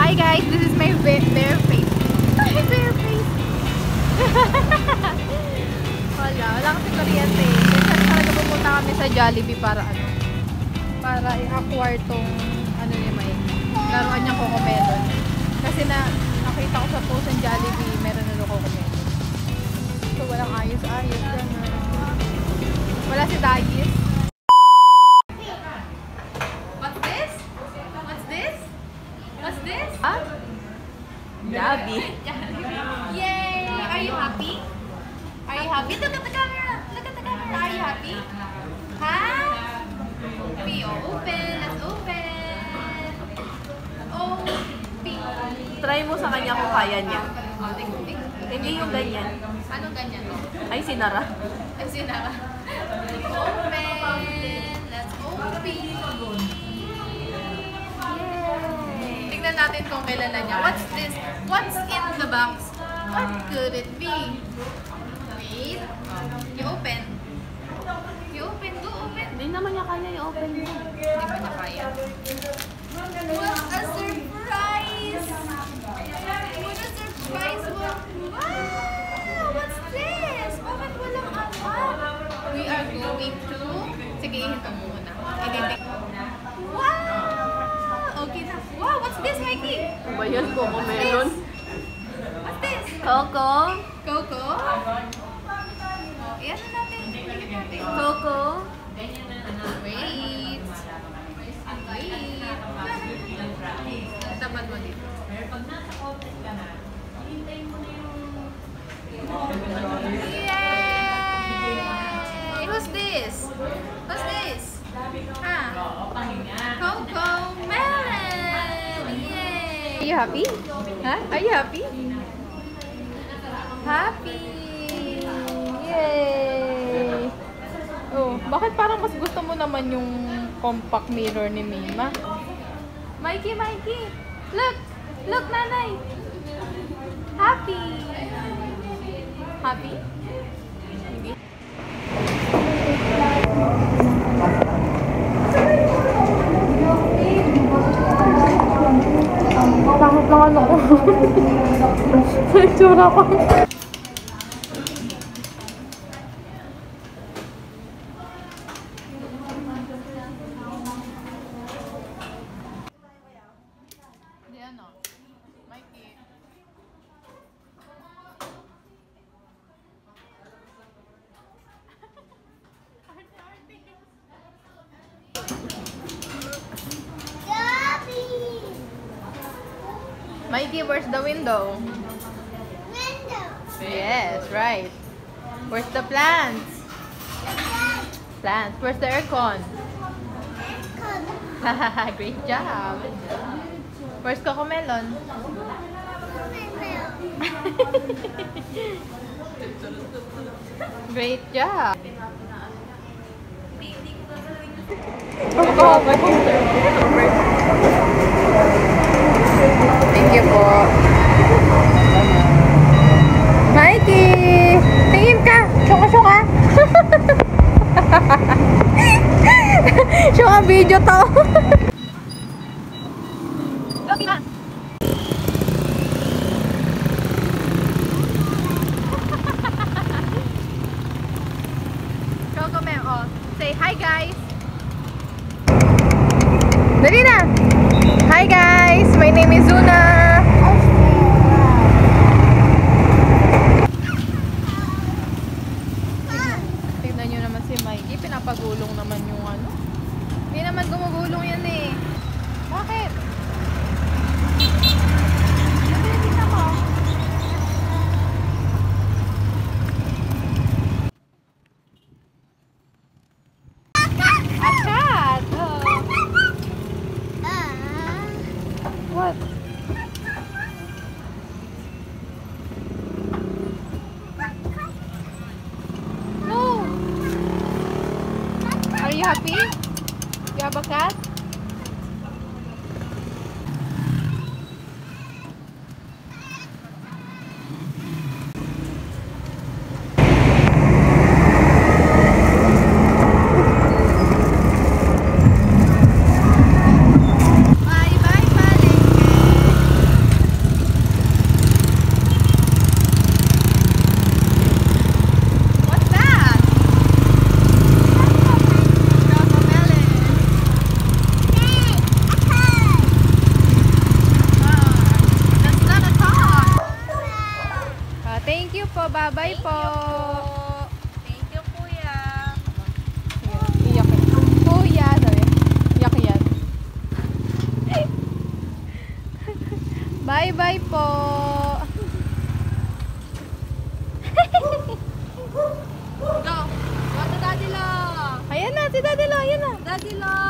Hi guys, this is my bare face. Ay, bare face. Wala kasi kuryente. Minsan talaga pumunta kami sa Jollibee para i-acquire tong ni Mike. Laruan niya Cocomelon. Kasi nakita ko sa post ng Jollibee, meron na Cocomelon. So walang ayos-ayos. Wala si Dayis. What's this? Huh? Gabi. Yay! Are you happy? Are you happy? Look at the camera! Look at the camera! Are you happy? Huh? We open! Let's open! Open! Try mo sa kanya kung kaya niya. Hindi yung ganyan. Anong ganyan? Ay, sinara. Ay, sinara. Open! Let's open! Tignan natin kung kailan na niya. What's this? What's in the box? What could it be? Wait. You open. You open. Go open. Hindi naman niya kaya i-open mo. Hindi ba niya kaya? What a surprise! What a surprise! Wow! What's this? Bakit walang apat? We are going to... Sige, ihinto mo muna. Wow! Okay na. Wow! What's this, Mikey? Ba yan, Cocomelon? What's this? Coco? Coco? Iyan na natin. Coco? Wait. Wait. Tapat mo dito. Yay! Who's this? Who's this? Ah. Cocomelon! Yay! Are you happy? Huh? Are you happy? Happy! Yay! Oh, bakit parang mas gusto mo naman yung compact mirror ni Mima? Mikey! Look! Look, nanay! Happy! Happy? Takot lang ano ko. Sa itsura ko. Hindi ano? Mikey. Mikey, where's the window? Window. Yes, right. Where's the plants? Plants. Where's the aircon? Great job. Where's Cocomelon? Great job. Thank you po. Mikey! Tingin ka! Syuka! Syuka video to. Okay na. Cocomelon, oh. Say hi guys! Dali na! Hi guys! My name is Zuna! Tignan nyo naman si Mikey. Pinapagulong naman yung ano. Hindi naman gumugulong yan eh. Bakit? Tignan mo. A cat! Oh. What? No! Are you happy? You have a cat? bye po. Go. Go to Daddy Lo. Ayan na, si Daddy Lo, ayan na. Daddy Lo.